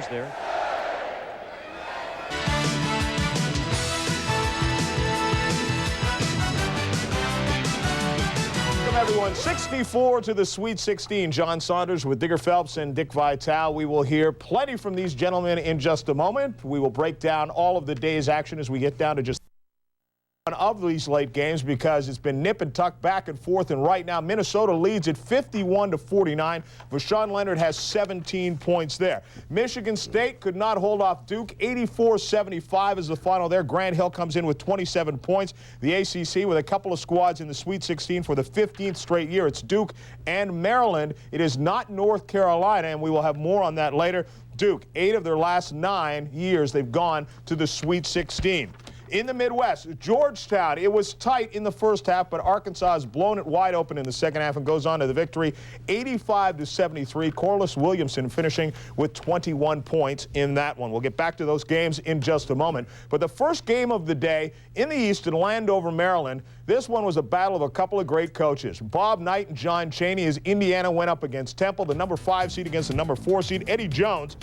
Hoosiers there. Everyone, 64 to the Sweet 16. John Saunders with Digger Phelps and Dick Vitale. We will hear plenty from these gentlemen in just a moment. We will break down all of the day's action as we get down to just one of these late games because it's been nip and tuck back and forth, and right now Minnesota leads at 51-49. Vashawn Leonard has 17 points there. Michigan State could not hold off Duke. 84-75 is the final there. Grant Hill comes in with 27 points. The ACC with a couple of squads in the Sweet 16 for the 15th straight year. It's Duke and Maryland. It is not North Carolina, and we will have more on that later. Duke, 8 of their last 9 years they've gone to the Sweet 16. In the Midwest, Georgetown, it was tight in the first half, but Arkansas has blown it wide open in the second half and goes on to the victory, 85-73. Corliss Williamson finishing with 21 points in that one. We'll get back to those games in just a moment. But the first game of the day in the East in Landover, Maryland, this one was a battle of a couple of great coaches. Bob Knight and John Chaney as Indiana went up against Temple, the number 5 seed against the number 4 seed. Eddie Jones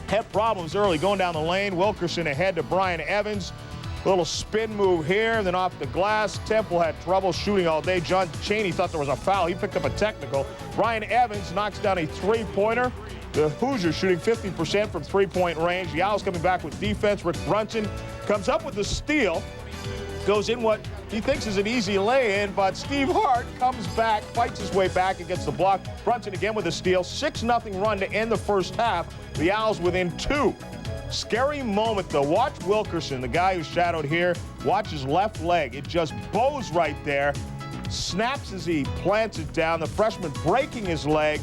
had problems early going down the lane. Wilkerson ahead to Brian Evans. Little spin move here, then off the glass. Temple had trouble shooting all day. John Chaney thought there was a foul. He picked up a technical. Brian Evans knocks down a three-pointer. The Hoosiers shooting 50% from three-point range. The Owls coming back with defense. Rick Brunson comes up with the steal. Goes in what he thinks is an easy lay-in, but Steve Hart comes back, fights his way back and gets the block. Brunson again with a steal. 6-0 run to end the first half. The Owls within 2. Scary moment, though. Watch Wilkerson, the guy who's shadowed here. Watch his left leg. It just bows right there. Snaps as he plants it down. The freshman breaking his leg.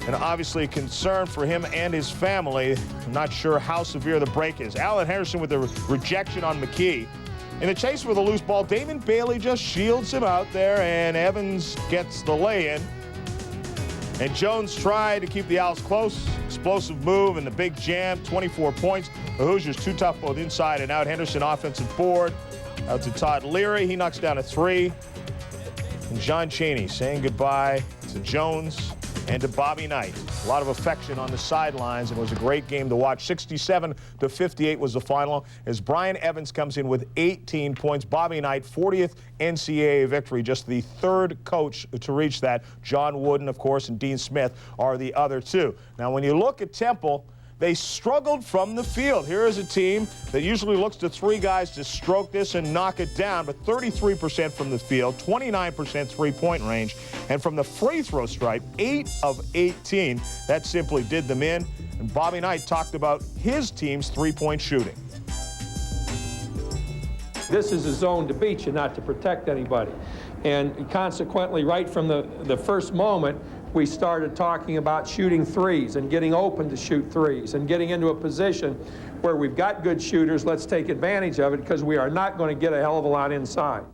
And obviously a concern for him and his family. I'm not sure how severe the break is. Alan Henderson with the rejection on McKee. In the chase for the loose ball, Damon Bailey just shields him out there, and Evans gets the lay-in. And Jones tried to keep the Owls close. Explosive move and the big jam, 24 points. The Hoosiers too tough both inside and out. Henderson offensive board. Out to Todd Leary. He knocks down a 3. And John Chaney saying goodbye to Jones and to Bobby Knight. A lot of affection on the sidelines, and it was a great game to watch. 67-58 was the final as Brian Evans comes in with 18 points. Bobby Knight, 40th NCAA victory, just the 3rd coach to reach that. John Wooden, of course, and Dean Smith are the other 2. Now, when you look at Temple, they struggled from the field. Here is a team that usually looks to 3 guys to stroke this and knock it down, but 33% from the field, 29% three-point range, and from the free throw stripe, 8 of 18. That simply did them in. And Bobby Knight talked about his team's three-point shooting. This is a zone to beat you, not to protect anybody. And consequently, right from the first moment, we started talking about shooting threes and getting open to shoot threes and getting into a position where we've got good shooters. Let's take advantage of it because we are not going to get a hell of a lot inside.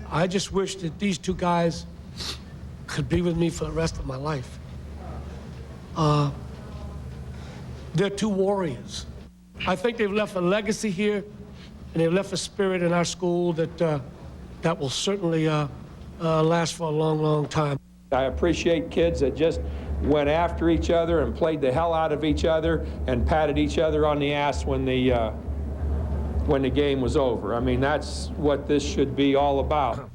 I just wish that these 2 guys could be with me for the rest of my life. They're 2 warriors. I think they've left a legacy here, and they've left a spirit in our school that that will certainly last for a long, long time. I appreciate kids that just went after each other and played the hell out of each other and patted each other on the ass when the game was over. I mean, that's what this should be all about.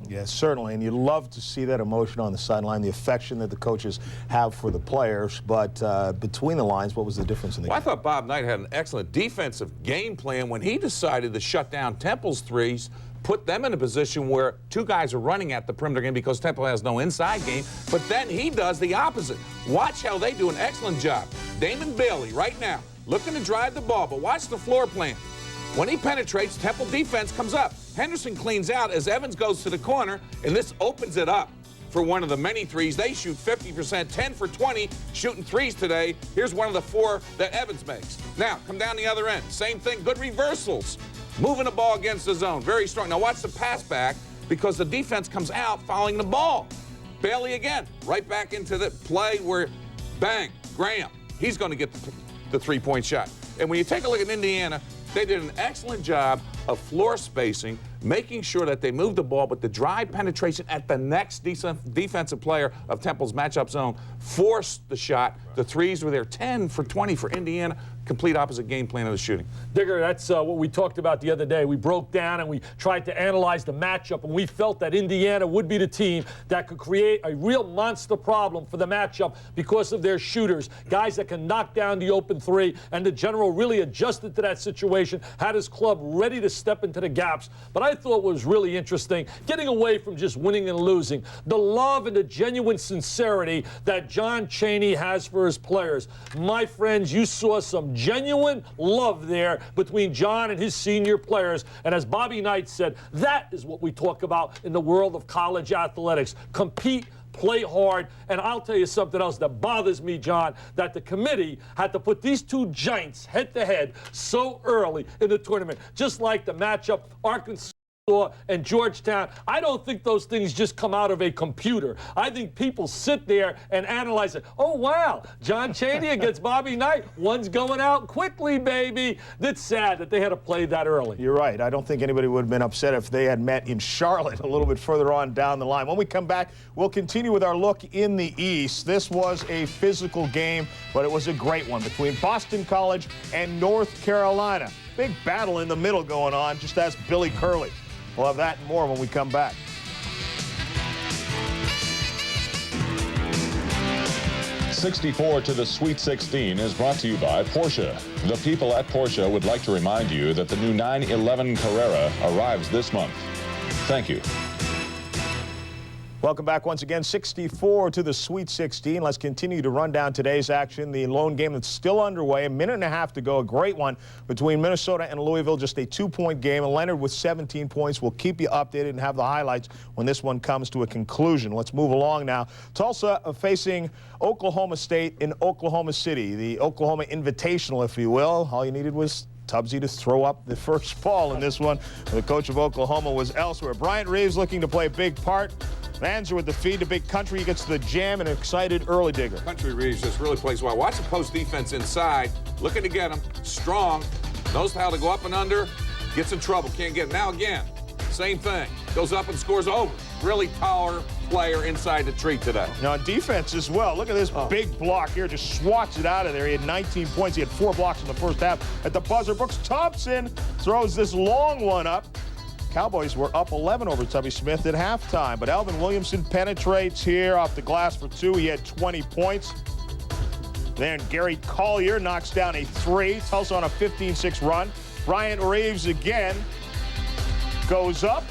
Yes, certainly, and you love to see that emotion on the sideline, the affection that the coaches have for the players. But between the lines, what was the difference in the game? I thought Bob Knight had an excellent defensive game plan when he decided to shut down Temple's threes, put them in a position where 2 guys are running at the perimeter game because Temple has no inside game, but then he does the opposite. Watch how they do an excellent job. Damon Bailey right now looking to drive the ball, but watch the floor plan. When he penetrates, Temple defense comes up. Henderson cleans out as Evans goes to the corner, and this opens it up for one of the many threes. They shoot 50%, 10 for 20, shooting threes today. Here's one of the 4 that Evans makes. Now, come down the other end. Same thing, good reversals. Moving the ball against the zone, very strong. Now watch the pass back because the defense comes out following the ball. Bailey again, right back into the play where, bang, Graham. He's going to get the three-point shot. And when you take a look at Indiana, they did an excellent job of floor spacing, making sure that they moved the ball, but the drive penetration at the next defensive player of Temple's matchup zone forced the shot. The threes were there, 10 for 20 for Indiana. Complete opposite game plan of the shooting. Digger, that's what we talked about the other day. We broke down and we tried to analyze the matchup, and we felt that Indiana would be the team that could create a real monster problem for the matchup because of their shooters, guys that can knock down the open three, and the general really adjusted to that situation, had his club ready to step into the gaps. But I thought what was really interesting, getting away from just winning and losing, the love and the genuine sincerity that John Chaney has for his players. My friends, you saw some genuine love there between John and his senior players. And as Bobby Knight said, that is what we talk about in the world of college athletics. Compete, play hard. And I'll tell you something else that bothers me, John, that the committee had to put these two giants head-to-head so early in the tournament, just like the matchup Arkansas and Georgetown. I don't think those things just come out of a computer. I think people sit there and analyze it. Oh, wow, John Chaney against Bobby Knight. One's going out quickly, baby. That's sad that they had to play that early. You're right. I don't think anybody would have been upset if they had met in Charlotte a little bit further on down the line. When we come back, we'll continue with our look in the East. This was a physical game, but it was a great one between Boston College and North Carolina. Big battle in the middle going on. Just ask Billy Curley. We'll have that and more when we come back. '64 to the Sweet 16 is brought to you by Porsche. The people at Porsche would like to remind you that the new 911 Carrera arrives this month. Thank you. Welcome back once again. 64 to the Sweet 16. Let's continue to run down today's action. The lone game that's still underway. A minute and a half to go. A great one between Minnesota and Louisville. Just a 2-point game. And Leonard with 17 points. We'll keep you updated and have the highlights when this one comes to a conclusion. Let's move along now. Tulsa facing Oklahoma State in Oklahoma City. The Oklahoma Invitational, if you will. All you needed was Tubbsy to throw up the first ball in this one. The coach of Oklahoma was elsewhere. Bryant Reeves looking to play a big part. Vanzer with the feed to Big Country. He gets to the jam and an excited early Digger. Country Reeves just really plays well. Watch the post defense inside. Looking to get him. Strong. Knows how to go up and under. Gets in trouble. Can't get him. Now again, same thing. Goes up and scores over. Really taller player inside the tree today. Now on defense as well. Look at this big block here. Just swats it out of there. He had 19 points. He had 4 blocks in the first half. At the buzzer, Brooks Thompson throws this long one up. Cowboys were up 11 over Tubby Smith at halftime, but Alvin Williamson penetrates here off the glass for 2. He had 20 points. Then Gary Collier knocks down a 3. Tulsa on a 15-6 run. Bryant Reeves again goes up.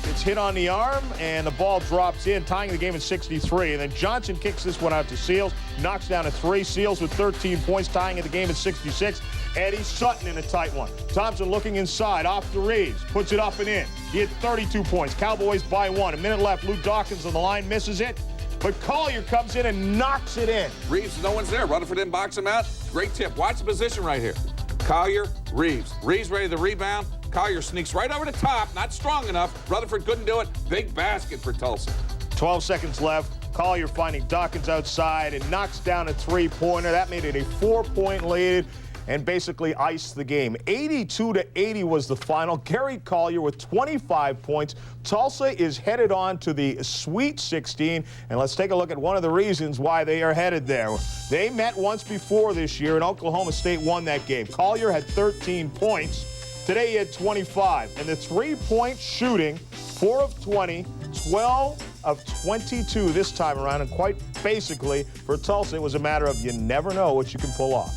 It's hit on the arm, and the ball drops in, tying the game at 63. And then Johnson kicks this one out to Seals, knocks down a 3. Seals with 13 points, tying the game at 66. Eddie Sutton in a tight one. Thompson looking inside, off to Reeves, puts it up and in. He had 32 points. Cowboys by 1. A minute left. Lou Dawkins on the line, misses it. But Collier comes in and knocks it in. Reeves, no one's there. Rutherford didn't box him out. Great tip. Watch the position right here. Collier, Reeves. Reeves ready to rebound. Collier sneaks right over the top. Not strong enough. Rutherford couldn't do it. Big basket for Tulsa. 12 seconds left. Collier finding Dawkins outside and knocks down a 3-pointer. That made it a 4-point lead and basically iced the game. 82-80 was the final. Gary Collier with 25 points. Tulsa is headed on to the Sweet 16, and let's take a look at one of the reasons why they are headed there. They met once before this year, and Oklahoma State won that game. Collier had 13 points. Today he had 25, and the 3-point shooting, 4 of 20, 12 of 22 this time around, and quite basically for Tulsa, it was a matter of you never know what you can pull off.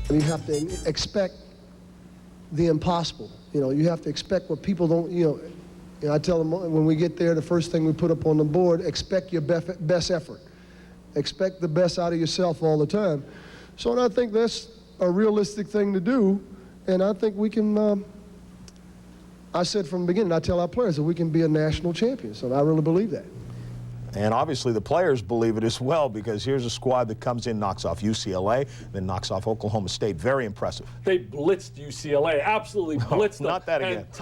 You have to expect the impossible. You know, you have to expect what people don't, you know, I tell them when we get there, the first thing we put up on the board, expect your best effort. Expect the best out of yourself all the time. So and I think that's a realistic thing to do, and I think we can, I said from the beginning, I tell our players that we can be a national champion, so I really believe that. And obviously the players believe it as well, because here's a squad that comes in, knocks off UCLA, then knocks off Oklahoma State. Very impressive. They blitzed UCLA, absolutely blitzed them. Not that again. And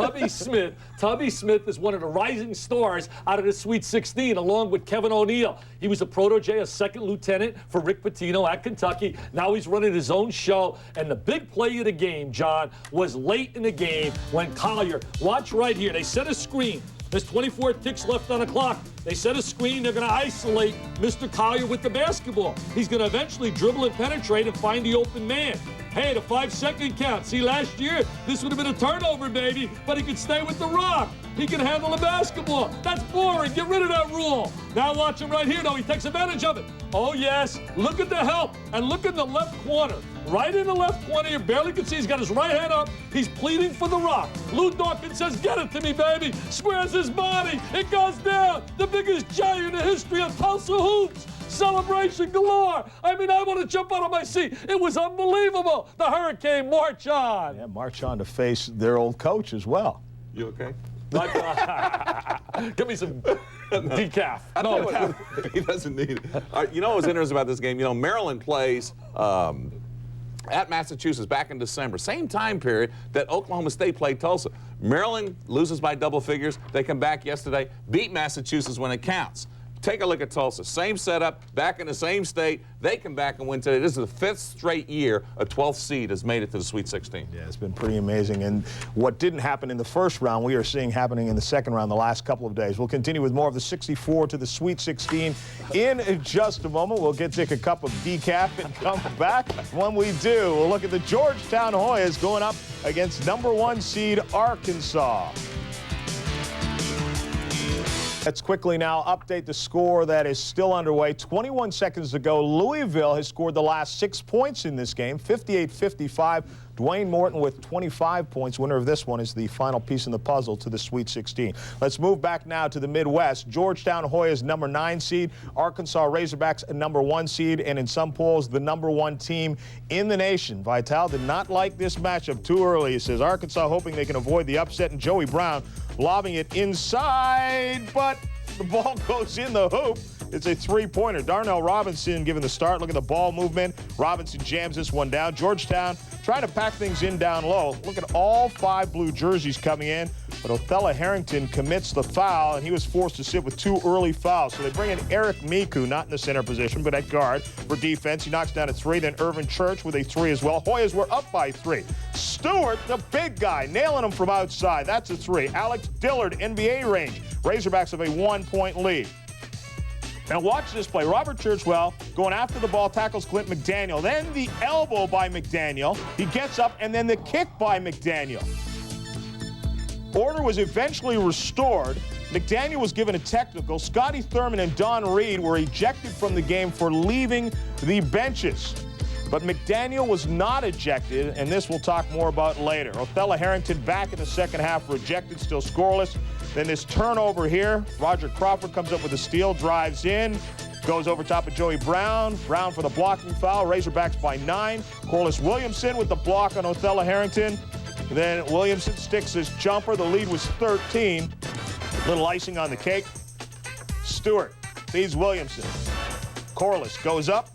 Tubby Smith is one of the rising stars out of the Sweet 16, along with Kevin O'Neal. He was a protege, a second lieutenant for Rick Pitino at Kentucky. Now he's running his own show. And the big play of the game, John, was late in the game when Collier, watch right here, they set a screen. There's 24 ticks left on the clock. They set a screen. They're going to isolate Mr. Collier with the basketball. He's going to eventually dribble and penetrate and find the open man. Hey, the 5-second count. See, last year, this would have been a turnover, baby, but he could stay with the rock. He can handle the basketball. That's boring. Get rid of that rule. Now watch him right here, though. He takes advantage of it. Oh, yes. Look at the help. And look in the left corner. Right in the left corner, you barely can see. He's got his right hand up. He's pleading for the rock. Lou Dawkins says, get it to me, baby. Squares his body. It goes down. The biggest J in the history of Tulsa hoops. Celebration galore. I mean, I want to jump out of my seat. It was unbelievable. The Hurricane march on. Yeah, march on to face their old coach as well. You okay? Give me some decaf. No, he doesn't need it. You know what was interesting about this game? You know, Maryland plays at Massachusetts back in December, same time period that Oklahoma State played Tulsa. Maryland loses by double figures. They come back yesterday, beat Massachusetts when it counts. Take a look at Tulsa. Same setup, back in the same state. They come back and win today. This is the 5th straight year a 12th seed has made it to the Sweet 16. Yeah, it's been pretty amazing. And what didn't happen in the first round, we are seeing happening in the second round the last couple of days. We'll continue with more of the 64 to the Sweet 16 in just a moment. We'll get Dick a cup of decaf and come back. When we do, we'll look at the Georgetown Hoyas going up against #1 seed Arkansas. Let's quickly now update the score that is still underway. 21 seconds to go. Louisville has scored the last 6 points in this game, 58-55. Dwayne Morton with 25 points. Winner of this one is the final piece in the puzzle to the Sweet 16. Let's move back now to the Midwest. Georgetown Hoyas #9 seed. Arkansas Razorbacks #1 seed. And in some polls, the #1 team in the nation. Vitale did not like this matchup too early. He says Arkansas hoping they can avoid the upset, and Joey Brown lobbing it inside, but the ball goes in the hoop. It's a three-pointer. Darnell Robinson given the start. Look at the ball movement. Robinson jams this one down. Georgetown trying to pack things in down low. Look at all 5 blue jerseys coming in, but Othello Harrington commits the foul, and he was forced to sit with 2 early fouls. So they bring in Eric Miku, not in the center position, but at guard for defense. He knocks down a 3. Then Irvin Church with a 3 as well. Hoyas were up by 3. Stewart, the big guy, nailing him from outside. That's a 3. Alex Dillard, NBA range. Razorbacks have a 1-point lead. Now watch this play. Robert Churchwell going after the ball, tackles Clint McDaniel. Then the elbow by McDaniel. He gets up, and then the kick by McDaniel. Order was eventually restored. McDaniel was given a technical. Scotty Thurman and Don Reed were ejected from the game for leaving the benches. But McDaniel was not ejected, and this we'll talk more about later. Othello Harrington back in the second half, rejected, still scoreless. Then this turnover here. Roger Crawford comes up with a steal, drives in, goes over top of Joey Brown. Brown for the blocking foul. Razorbacks by 9. Corliss Williamson with the block on Othello Harrington. Then Williamson sticks his jumper. The lead was 13. Little icing on the cake. Stewart feeds Williamson. Corliss goes up,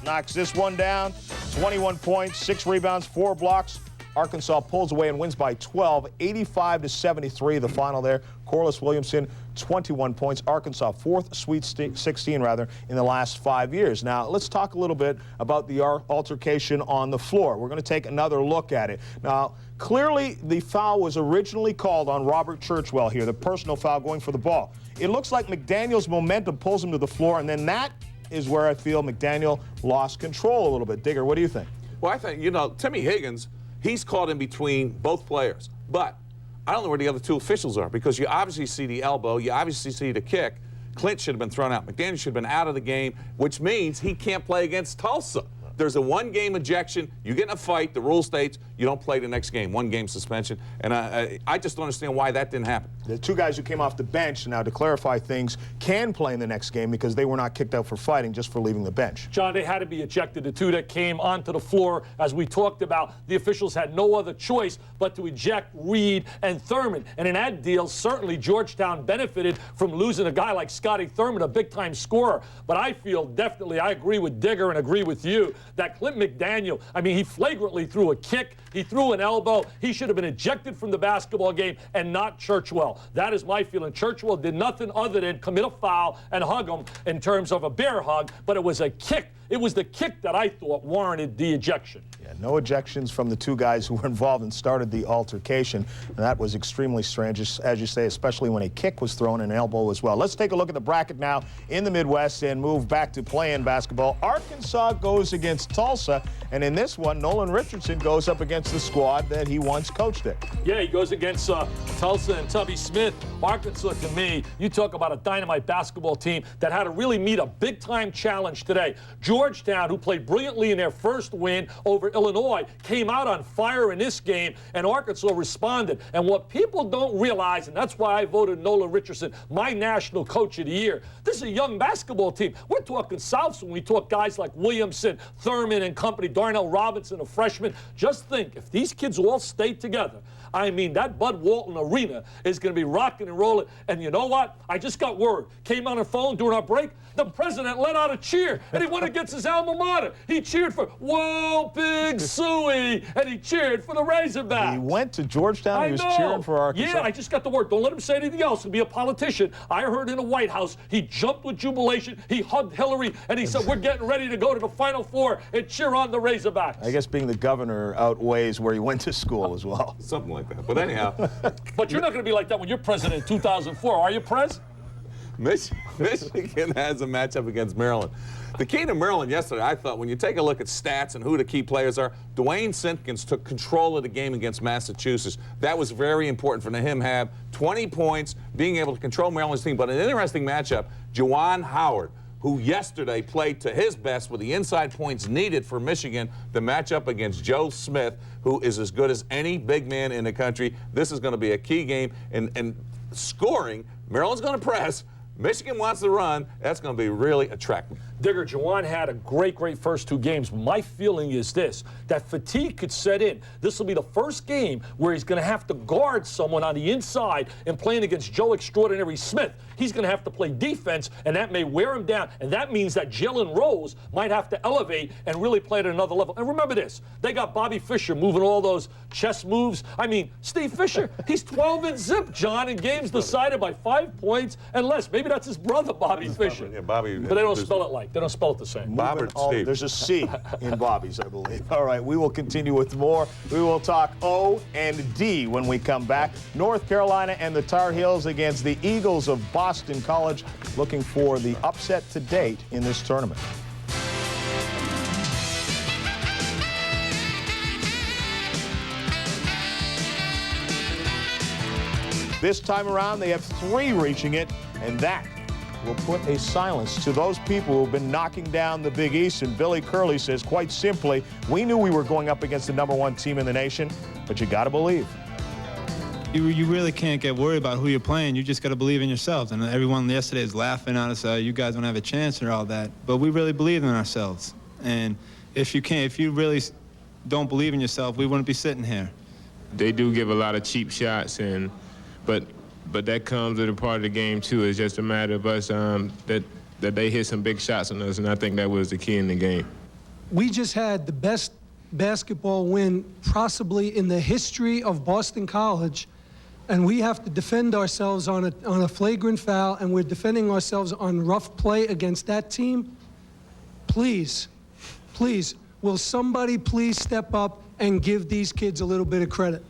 knocks this one down. 21 points, 6 rebounds, 4 blocks. Arkansas pulls away and wins by 12, 85-73, the final there. Corliss Williamson, 21 points. Arkansas, 4th Sweet 16, in the last 5 years. Now, let's talk a little bit about the altercation on the floor. We're going to take another look at it. Now, clearly, the foul was originally called on Robert Churchwell here, the personal foul going for the ball. It looks like McDaniel's momentum pulls him to the floor, and then that is where I feel McDaniel lost control a little bit. Digger, what do you think? Well, I think, you know, Timmy Higgins, he's caught in between both players. But I don't know where the other 2 officials are, because you obviously see the elbow, you obviously see the kick. Clint should have been thrown out. McDaniel should have been out of the game, which means he can't play against Tulsa. There's a 1-game ejection. You get in a fight, the rule states you don't play the next game, 1-game suspension. And I just don't understand why that didn't happen. The 2 guys who came off the bench, now to clarify things, can play in the next game because they were not kicked out for fighting, just for leaving the bench. John, they had to be ejected. The 2 that came onto the floor, as we talked about, the officials had no other choice but to eject Reed and Thurman. And in that deal, certainly Georgetown benefited from losing a guy like Scotty Thurman, a big-time scorer. But I feel definitely, I agree with Digger and agree with you, that Clint McDaniel, I mean, he flagrantly threw a kick, he threw an elbow, he should have been ejected from the basketball game, and not Churchwell. That is my feeling. Churchwell did nothing other than commit a foul and hug him in terms of a bear hug, but it was a kick It was the kick that I thought warranted the ejection. Yeah, no ejections from the two guys who were involved and started the altercation. And that was extremely strange, as you say, especially when a kick was thrown and an elbow as well. Let's take a look at the bracket now in the Midwest and move back to playing basketball. Arkansas goes against Tulsa, and in this one, Nolan Richardson goes up against the squad that he once coached at. Yeah, he goes against Tulsa and Tubby Smith. Arkansas, to me, you talk about a dynamite basketball team that had to really meet a big-time challenge today. Georgetown, who played brilliantly in their first win over Illinois, came out on fire in this game, and Arkansas responded. And what people don't realize, and that's why I voted Nolan Richardson my National Coach of the Year, this is a young basketball team. We're talking Souths when we talk guys like Williamson, Thurman and company, Darnell Robinson, a freshman. Just think, if these kids all stay together, I mean, that Bud Walton Arena is going to be rocking and rolling. And you know what? I just got word. Came on the phone during our break. The president let out a cheer, and he went against his alma mater. He cheered for Whoa, Big Suey, and he cheered for the Razorbacks. He went to Georgetown. He was cheering for Arkansas. Yeah, I just got the word. Don't let him say anything else. He'll be a politician. I heard in the White House, he jumped with jubilation. He hugged Hillary, and he said, we're getting ready to go to the Final Four and cheer on the Razorbacks. I guess being the governor outweighs where he went to school as well. Something like that. But anyhow. But you're not going to be like that when you're president in 2004, are you, Prez? Michigan has a matchup against Maryland. The key to Maryland yesterday, I thought, when you take a look at stats and who the key players are, Dwayne Simpkins took control of the game against Massachusetts. That was very important for him to have 20 points, being able to control Maryland's team. But an interesting matchup, Juwan Howard, who yesterday played to his best with the inside points needed for Michigan, the matchup against Joe Smith, who is as good as any big man in the country. This is going to be a key game. And scoring, Maryland's going to press. Michigan wants to run. That's going to be really attractive. Digger, Juwan had a great first two games. My feeling is this, that fatigue could set in. This will be the first game where he's going to have to guard someone on the inside and playing against Joe Extraordinary Smith. He's going to have to play defense, and that may wear him down. And that means that Jalen Rose might have to elevate and really play at another level. And remember this, they got Bobby Fischer moving all those chess moves. I mean, Steve Fisher, he's 12 and zip, John, in games decided by 5 points and less. Maybe that's his brother, Bobby Fischer. Yeah, Bobby. But they don't spell it like. They don't spell it the same. Bob or Steve? There's a C in Bobby's, I believe. All right, we will continue with more. We will talk O and D when we come back. North Carolina and the Tar Heels against the Eagles of Boston College, looking for the upset to date in this tournament. This time around, they have 3 reaching it, and that will put a silence to those people who have been knocking down the Big East. And Billy Curley says, quite simply, we knew we were going up against the #1 team in the nation, but you got to believe. You really can't get worried about who you're playing. You just got to believe in yourselves. And everyone yesterday is laughing at us, you guys don't have a chance or all that. But we really believe in ourselves. And if you really don't believe in yourself, we wouldn't be sitting here. They do give a lot of cheap shots, but that comes with a part of the game too. It's just a matter of us that they hit some big shots on us, and I think that was the key in the game. We just had the best basketball win possibly in the history of Boston College, and we have to defend ourselves on a flagrant foul, and we're defending ourselves on rough play against that team. Please, will somebody please step up and give these kids a little bit of credit?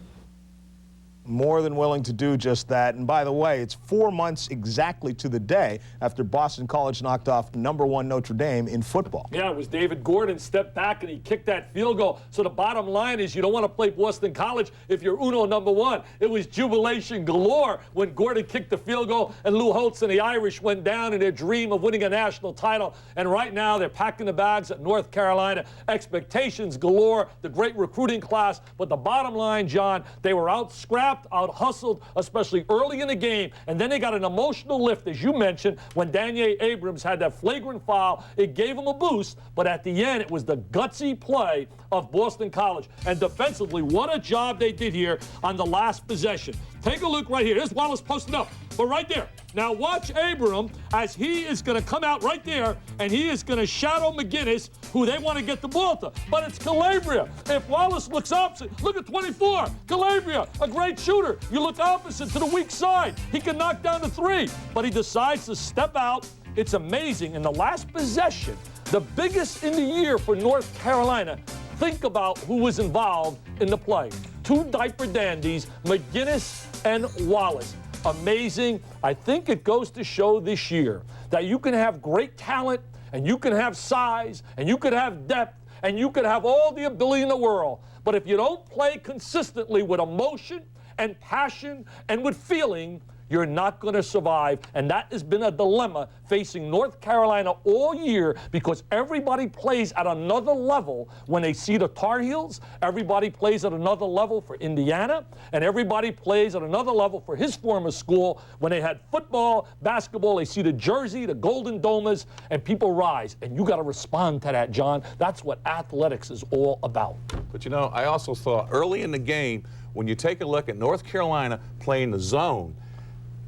More than willing to do just that. And by the way, it's 4 months exactly to the day after Boston College knocked off #1 Notre Dame in football. Yeah, it was David Gordon stepped back and he kicked that field goal. So the bottom line is you don't want to play Boston College if you're Uno #1. It was jubilation galore when Gordon kicked the field goal and Lou Holtz and the Irish went down in their dream of winning a national title. And right now they're packing the bags at North Carolina. Expectations galore, the great recruiting class. But the bottom line, John, they were out-scrapped, out-hustled, especially early in the game, and then they got an emotional lift, as you mentioned, when Daniel Abrams had that flagrant foul. It gave them a boost, but at the end, it was the gutsy play of Boston College. And defensively, what a job they did here on the last possession. Take a look right here. There's Wallace posting up, but right there. Now watch Abram as he is going to come out right there, and he is going to shadow McGinnis, who they want to get the ball to. But it's Calabria. If Wallace looks opposite, look at 24. Calabria, a great shooter. You look opposite to the weak side. He can knock down the 3, but he decides to step out. It's amazing. In the last possession, The biggest in the year for North Carolina. Think about who was involved in the play. Two diaper dandies, McGinnis and Wallace. Amazing. I think it goes to show this year that you can have great talent, and you can have size, and you can have depth, and you can have all the ability in the world. But if you don't play consistently with emotion and passion and with feeling, you're not going to survive. And that has been a dilemma facing North Carolina all year, because everybody plays at another level when they see the Tar Heels. Everybody plays at another level for Indiana. And everybody plays at another level for his former school. When they had football, basketball, they see the jersey, the Golden Domas, and people rise. And you got to respond to that, John. That's what athletics is all about. But, you know, I also thought early in the game, when you take a look at North Carolina playing the zone,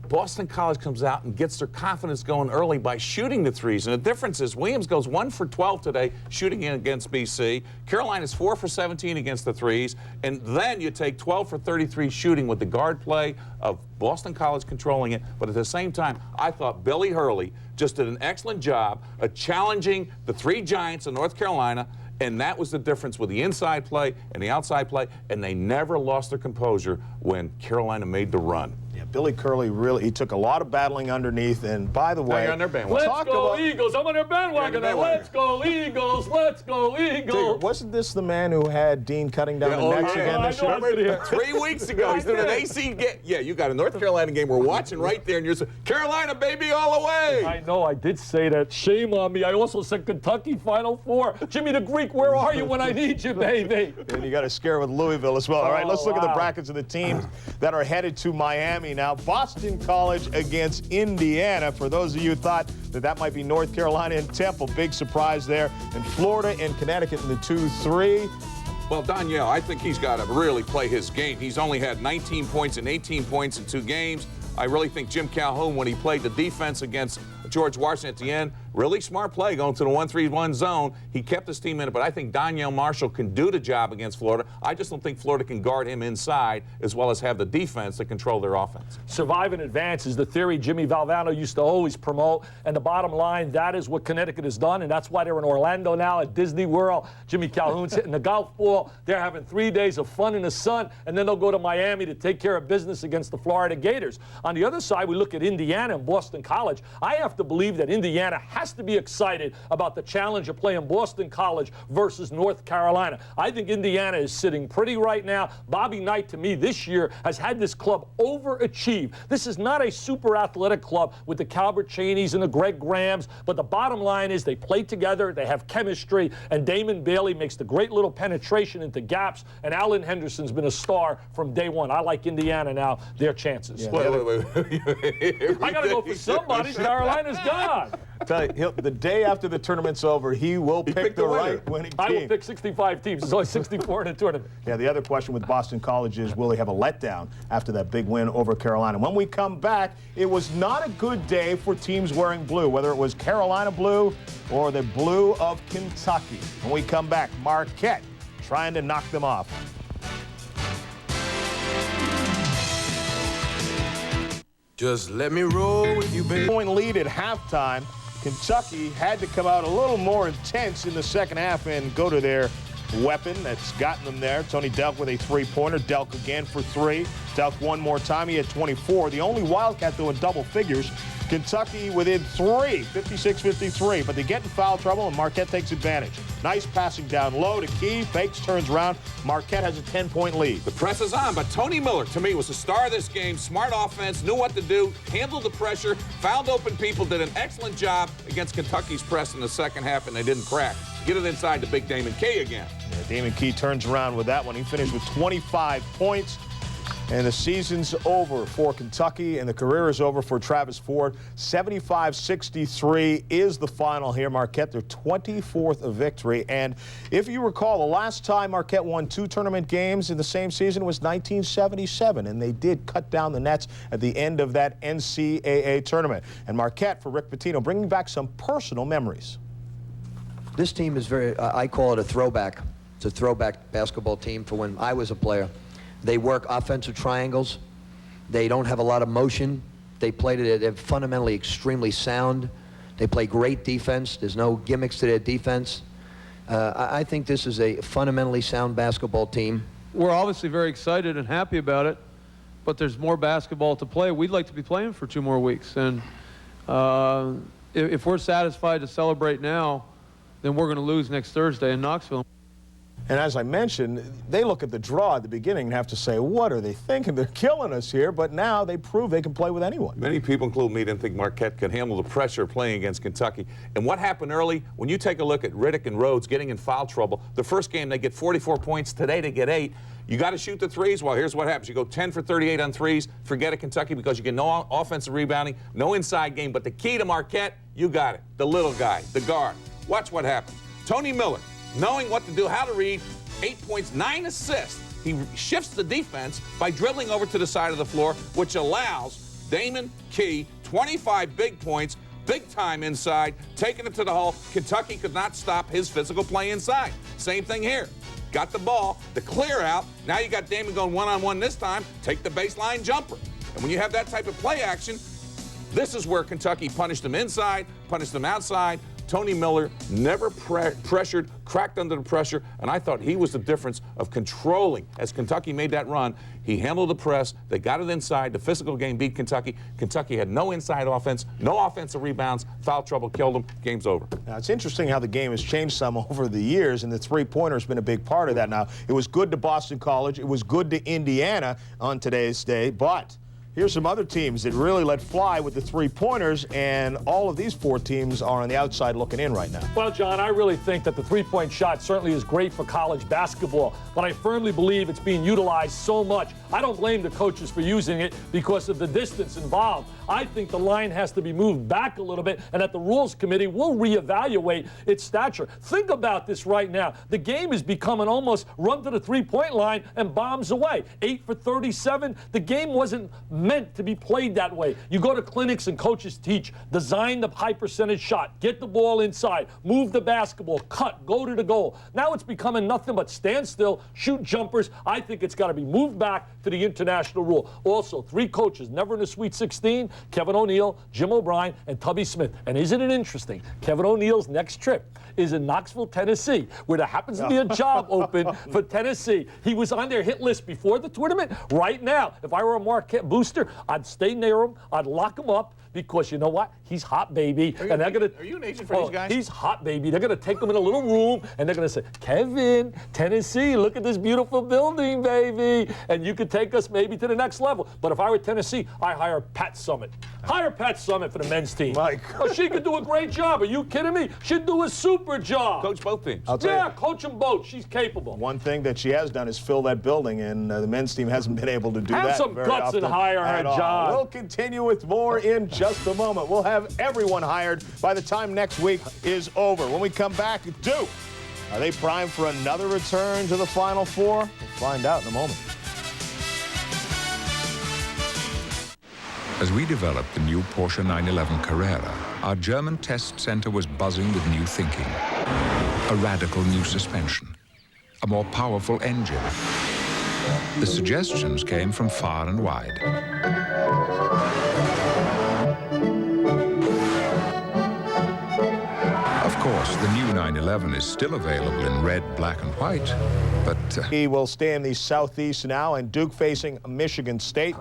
Boston College comes out and gets their confidence going early by shooting the threes. And the difference is Williams goes 1 for 12 today shooting against BC. Carolina's 4 for 17 against the threes. And then you take 12 for 33 shooting with the guard play of Boston College controlling it. But at the same time, I thought Billy Hurley just did an excellent job of challenging the three giants of North Carolina. And that was the difference with the inside play and the outside play. And they never lost their composure when Carolina made the run. Yeah, Billy Curley really, he took a lot of battling underneath. And by the way, on their bandwagon. Let's go Eagles. I'm on their bandwagon. Let's go Eagles. Let's go Eagles. Wasn't this the man who had Dean cutting down the necks again this year? Remember 3 weeks ago, he's doing an AC game. Yeah, you got a North Carolina game we're watching right there, and you're saying, Carolina, baby, all the way. I know, I did say that. Shame on me. I also said Kentucky Final Four. Jimmy the Greek, where are you when I need you, baby? And you got a scare with Louisville as well. All right, let's look at the brackets of the teams that are headed to Miami now. Boston College against Indiana. For those of you who thought that might be North Carolina and Temple, big surprise there. And Florida and Connecticut in the 2-3. Well, Danielle, I think he's got to really play his game. He's only had 19 points and 18 points in 2 games. I really think Jim Calhoun, when he played the defense against George Washington at the end, really smart play going to the 1-3-1 zone. He kept his team in it, but I think Danielle Marshall can do the job against Florida. I just don't think Florida can guard him inside as well as have the defense to control their offense. Survive and advance is the theory Jimmy Valvano used to always promote. And the bottom line, that is what Connecticut has done, and that's why they're in Orlando now at Disney World. Jimmy Calhoun's hitting the golf ball. They're having 3 days of fun in the sun, and then they'll go to Miami to take care of business against the Florida Gators. On the other side, we look at Indiana and Boston College. I have to believe that Indiana has to be excited about the challenge of playing Boston College versus North Carolina. I think Indiana is sitting pretty right now. Bobby Knight, to me, this year has had this club overachieve. This is not a super athletic club with the Calbert Cheneys and the Greg Grahams, but the bottom line is they play together, they have chemistry, and Damon Bailey makes the great little penetration into gaps, and Alan Henderson's been a star from day one. I like Indiana now, their chances. Yeah. Wait. I got to go for somebody. Carolina's gone. Tell you, the day after the tournament's over, he will pick the right winning team. I will pick 65 teams. There's only 64 in the tournament. Yeah, the other question with Boston College is, will they have a letdown after that big win over Carolina? When we come back, it was not a good day for teams wearing blue, whether it was Carolina blue or the blue of Kentucky. When we come back, Marquette trying to knock them off. Just let me roll with you, baby. Point lead at halftime. Kentucky had to come out a little more intense in the second half and go to their weapon that's gotten them there. Tony Delk with a three-pointer. Delk again for 3. Delk one more time. He had 24. The only Wildcat, though, in double figures. Kentucky within 3, 56-53, but they get in foul trouble, and Marquette takes advantage. Nice passing down low to Key, fakes, turns around. Marquette has a 10-point lead. The press is on, but Tony Miller, to me, was the star of this game. Smart offense, knew what to do, handled the pressure, found open people, did an excellent job against Kentucky's press in the second half, and they didn't crack. Get it inside to big Damon Key again. Yeah, Damon Key turns around with that one. He finished with 25 points. And the season's over for Kentucky, and the career is over for Travis Ford. 75-63 is the final here. Marquette, their 24th victory. And if you recall, the last time Marquette won 2 tournament games in the same season was 1977, and they did cut down the nets at the end of that NCAA tournament. And Marquette, for Rick Pitino, bringing back some personal memories. This team is very, I call it a throwback. It's a throwback basketball team for when I was a player. They work offensive triangles. They don't have a lot of motion. They played it. They're fundamentally extremely sound. They play great defense. There's no gimmicks to their defense. I think this is a fundamentally sound basketball team. We're obviously very excited and happy about it, but there's more basketball to play. We'd like to be playing for 2 more weeks. And if we're satisfied to celebrate now, then we're going to lose next Thursday in Knoxville. And as I mentioned, they look at the draw at the beginning and have to say, what are they thinking? They're killing us here. But now they prove they can play with anyone. Many people, including me, didn't think Marquette could handle the pressure playing against Kentucky. And what happened early, when you take a look at Riddick and Rhodes getting in foul trouble, the first game they get 44 points, today they get 8. You got to shoot the threes. Well, here's what happens. You go 10 for 38 on threes. Forget it, Kentucky, because you get no offensive rebounding, no inside game. But the key to Marquette, you got it. The little guy, the guard. Watch what happens. Tony Miller, knowing what to do, how to read, 8 points, 9 assists. He shifts the defense by dribbling over to the side of the floor, which allows Damon Key 25 big points, big time inside, taking it to the hole. Kentucky could not stop his physical play inside. Same thing here. Got the ball, the clear out. Now you got Damon going one-on-one this time. Take the baseline jumper. And when you have that type of play action, this is where Kentucky punished them inside, punished them outside. Tony Miller never pressured, cracked under the pressure, and I thought he was the difference of controlling. As Kentucky made that run, he handled the press, they got it inside, the physical game beat Kentucky. Kentucky had no inside offense, no offensive rebounds, foul trouble killed them, game's over. Now, it's interesting how the game has changed some over the years, and the three-pointer has been a big part of that. Now, it was good to Boston College, it was good to Indiana on today's day, but here's some other teams that really let fly with the three-pointers, and all of these 4 teams are on the outside looking in right now. Well, John, I really think that the three-point shot certainly is great for college basketball, but I firmly believe it's being utilized so much. I don't blame the coaches for using it because of the distance involved. I think the line has to be moved back a little bit, and that the Rules Committee will reevaluate its stature. Think about this right now. The game is becoming almost run to the three-point line and bombs away. 8 for 37. The game wasn't meant to be played that way. You go to clinics and coaches teach, design the high percentage shot, get the ball inside, move the basketball, cut, go to the goal. Now it's becoming nothing but stand still, shoot jumpers. I think it's got to be moved back to the international rule. Also, 3 coaches never in the Sweet 16, Kevin O'Neal, Jim O'Brien, and Tubby Smith. And isn't it interesting? Kevin O'Neal's next trip is in Knoxville, Tennessee, where there happens to be a job open for Tennessee. He was on their hit list before the tournament. Right now, if I were a Marquette booster, I'd stay near him, I'd lock him up, because you know what? He's hot, baby. Are you an agent for these guys? He's hot, baby. They're going to take him in a little room, and they're going to say, Kevin, Tennessee, look at this beautiful building, baby. And you could take us maybe to the next level. But if I were Tennessee, I hire Pat Summitt. Hire Pat Summitt for the men's team. Oh, she could do a great job. Are you kidding me? She'd do a super job. Coach both teams. Yeah, coach them both. She's capable. One thing that she has done is fill that building, and the men's team hasn't been able to do that. Have some guts and hire her, John. We'll continue with more in just a moment. We'll have everyone hired by the time next week is over. When we come back, Duke, are they primed for another return to the Final Four? We'll find out in a moment. As we developed the new Porsche 911 Carrera, our German test center was buzzing with new thinking. A radical new suspension, a more powerful engine. The suggestions came from far and wide. Of course, the new 911 is still available in red, black, and white, but... He will stay in the Southeast now, and Duke facing Michigan State.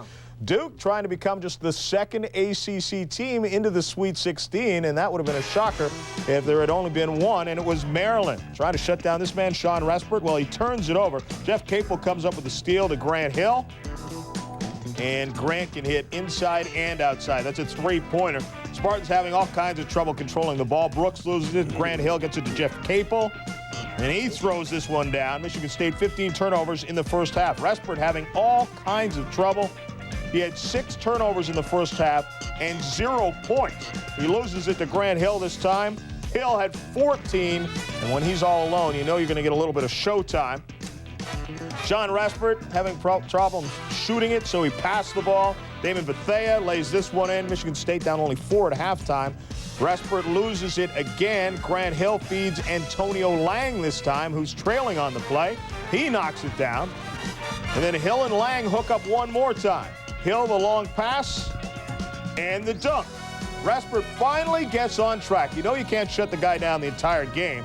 Duke trying to become just the second ACC team into the Sweet 16, and that would have been a shocker if there had only been one, and it was Maryland. Trying to shut down this man, Sean Respert. Well, he turns it over. Jeff Capel comes up with the steal to Grant Hill, and Grant can hit inside and outside. That's a three-pointer. Spartans having all kinds of trouble controlling the ball. Brooks loses it. Grant Hill gets it to Jeff Capel, and he throws this one down. Michigan State 15 turnovers in the first half. Respert having all kinds of trouble. He had 6 turnovers in the first half and 0 points. He loses it to Grant Hill this time. Hill had 14, and when he's all alone, you know you're going to get a little bit of showtime. Sean Respert having problems shooting it, so he passed the ball. Damon Bethea lays this one in. Michigan State down only 4 at halftime. Respert loses it again. Grant Hill feeds Antonio Lang this time, who's trailing on the play. He knocks it down. And then Hill and Lang hook up one more time. Hill, the long pass, and the dunk. Respert finally gets on track. You know you can't shut the guy down the entire game.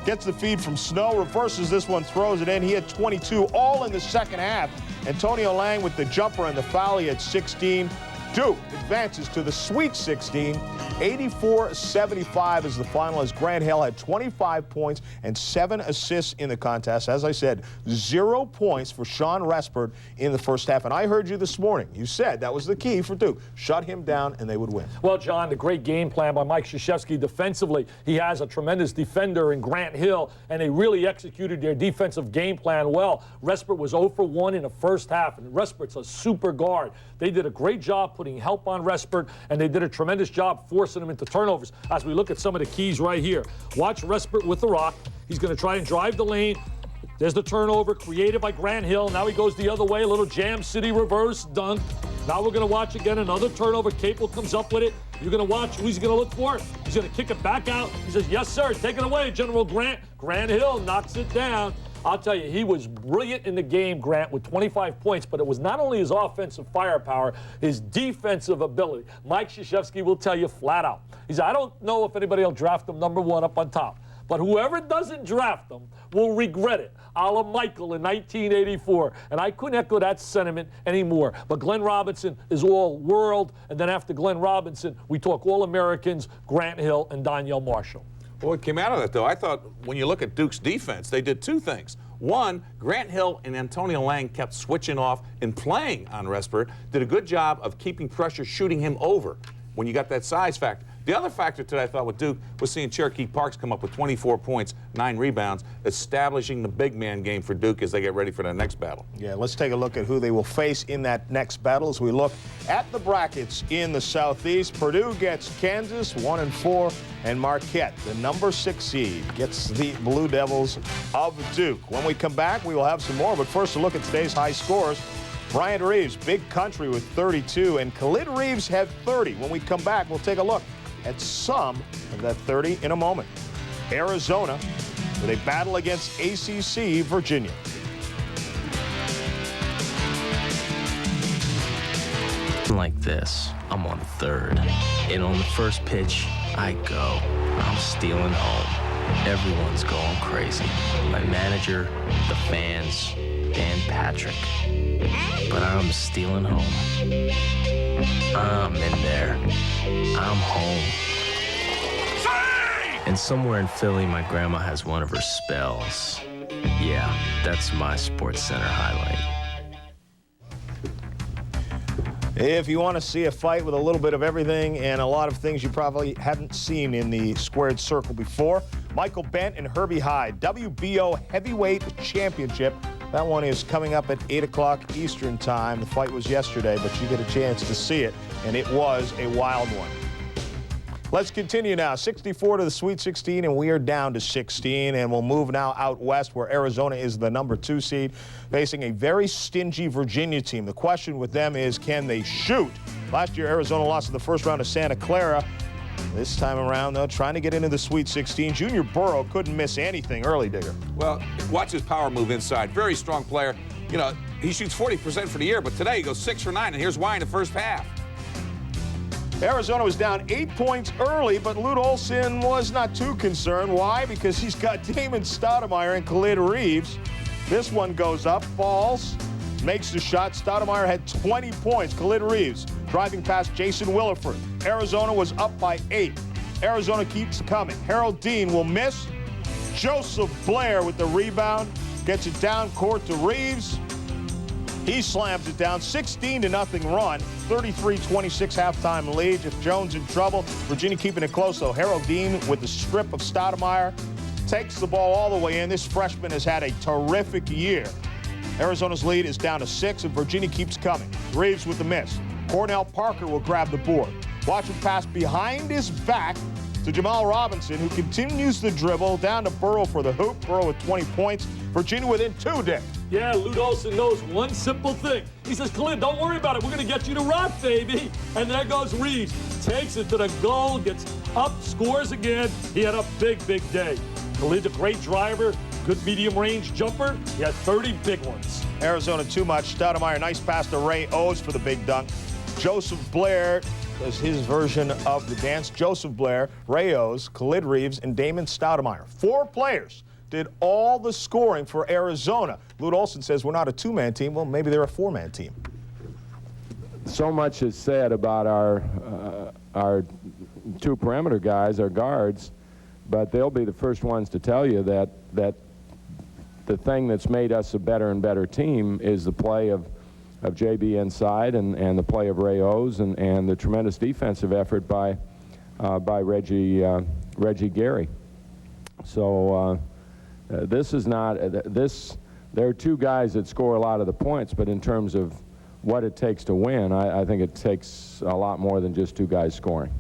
Gets the feed from Snow, reverses this one, throws it in. He had 22 all in the second half. Antonio Lang with the jumper and the foul. He had 16. Duke advances to the Sweet 16. 84-75 is the final, as Grant Hill had 25 points and 7 assists in the contest. As I said, 0 points for Sean Respert in the first half. And I heard you this morning. You said that was the key for Duke. Shut him down and they would win. Well, John, the great game plan by Mike Krzyzewski defensively. He has a tremendous defender in Grant Hill, and they really executed their defensive game plan well. Respert was 0 for 1 in the first half, and Respert's a super guard. They did a great job putting help on Respert, and they did a tremendous job forcing him into turnovers. As we look at some of the keys right here. Watch Respert with the rock. He's going to try and drive the lane. There's the turnover created by Grant Hill. Now he goes the other way, a little Jam City reverse dunk. Now we're going to watch again another turnover. Capel comes up with it. You're going to watch who he's going to look for. He's going to kick it back out. He says, yes, sir, take it away, General Grant. Grant Hill knocks it down. I'll tell you, he was brilliant in the game, Grant, with 25 points, but it was not only his offensive firepower, his defensive ability. Mike Krzyzewski will tell you flat out. He said, I don't know if anybody will draft him number 1 up on top, but whoever doesn't draft him will regret it, a la Michael in 1984. And I couldn't echo that sentiment anymore. But Glenn Robinson is all world, and then after Glenn Robinson, we talk All-Americans, Grant Hill, and Donyell Marshall. Well, what came out of that, though, I thought when you look at Duke's defense, they did 2 things. One, Grant Hill and Antonio Lang kept switching off and playing on Respert, did a good job of keeping pressure, shooting him over when you got that size factor. The other factor today, I thought, with Duke was seeing Cherokee Parks come up with 24 points, 9 rebounds, establishing the big man game for Duke as they get ready for their next battle. Yeah, let's take a look at who they will face in that next battle as we look at the brackets in the Southeast. Purdue gets Kansas, 1-4, and Marquette, the number 6 seed, gets the Blue Devils of Duke. When we come back, we will have some more, but first a look at today's high scores. Bryant Reeves, Big Country with 32, and Khalid Reeves had 30. When we come back, we'll take a look at some of that 30 in a moment. Arizona with a battle against ACC Virginia. Like this, I'm on third, and on the first pitch, I go. I'm stealing home. Everyone's going crazy. My manager, the fans, Dan Patrick. But I'm stealing home. I'm in there. I'm home. And somewhere in Philly, my grandma has one of her spells. Yeah, that's my Sports Center highlight. If you want to see a fight with a little bit of everything and a lot of things you probably haven't seen in the squared circle before, Michael Bent and Herbie Hyde, WBO Heavyweight Championship. That one is coming up at 8 o'clock Eastern Time. The fight was yesterday, but you get a chance to see it, and it was a wild one. Let's continue now. 64 to the Sweet 16, and we are down to 16, and we'll move now out west where Arizona is the number 2 seed, facing a very stingy Virginia team. The question with them is, can they shoot? Last year, Arizona lost in the first round to Santa Clara. This time around, though, trying to get into the Sweet 16. Junior Burrow couldn't miss anything early, Digger. Well, watch his power move inside. Very strong player. You know, he shoots 40% for the year, but today he goes 6 for 9, and here's why in the first half. Arizona was down 8 points early, but Lute Olson was not too concerned. Why? Because he's got Damon Stoudemire and Khalid Reeves. This one goes up, falls, makes the shot. Stoudemire had 20 points. Khalid Reeves driving past Jason Williford. Arizona was up by 8. Arizona keeps coming. Harold Dean will miss. Joseph Blair with the rebound. Gets it down court to Reeves. He slams it down. 16-0 run. 33-26 halftime lead. If Jones in trouble, Virginia keeping it close, though. Harold Dean with the strip of Stoudemire takes the ball all the way in. This freshman has had a terrific year. Arizona's lead is down to 6, and Virginia keeps coming. Reeves with the miss. Cornell Parker will grab the board. Watch him pass behind his back to Jamal Robinson, who continues the dribble down to Burrow for the hoop. Burrow with 20 points. Virginia within 2, Dick. Yeah, Lute Olson knows one simple thing. He says, Khalid, don't worry about it. We're going to get you to rock, baby. And there goes Reeves. Takes it to the goal, gets up, scores again. He had a big, big day. Khalid's a great driver, good medium-range jumper. He had 30 big ones. Arizona too much. Stoudemire, nice pass to Ray Owes for the big dunk. Joseph Blair does his version of the dance. Joseph Blair, Rayos, Khalid Reeves, and Damon Stoudemire. 4 players did all the scoring for Arizona. Lute Olson says we're not a 2-man team. Well, maybe they're a 4-man team. So much is said about our 2 perimeter guys, our guards, but they'll be the first ones to tell you that the thing that's made us a better and better team is the play of JB inside and the play of Rayos and the tremendous defensive effort by Reggie Gary. So this is not there are 2 guys that score a lot of the points, but in terms of what it takes to win, I think it takes a lot more than just 2 guys scoring.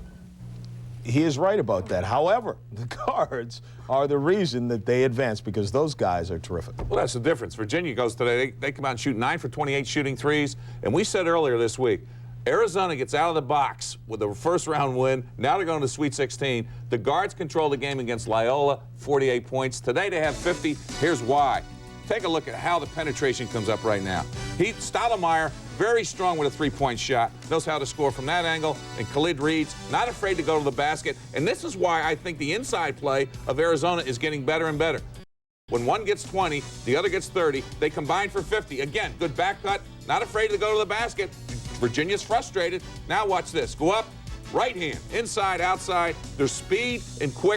He is right about that. However, the guards are the reason that they advance, because those guys are terrific. Well, that's the difference. Virginia goes today. They come out and shoot 9 for 28 shooting threes. And we said earlier this week, Arizona gets out of the box with a first-round win. Now they're going to the Sweet 16. The guards control the game against Loyola, 48 points. Today they have 50. Here's why. Take a look at how the penetration comes up right now. Stoudemire, very strong with a 3-point shot, knows how to score from that angle, and Khalid Reeves, not afraid to go to the basket. And this is why I think the inside play of Arizona is getting better and better. When one gets 20, the other gets 30, they combine for 50. Again, good back cut, not afraid to go to the basket. Virginia's frustrated. Now watch this. Go up, right hand, inside, outside. There's speed and quick.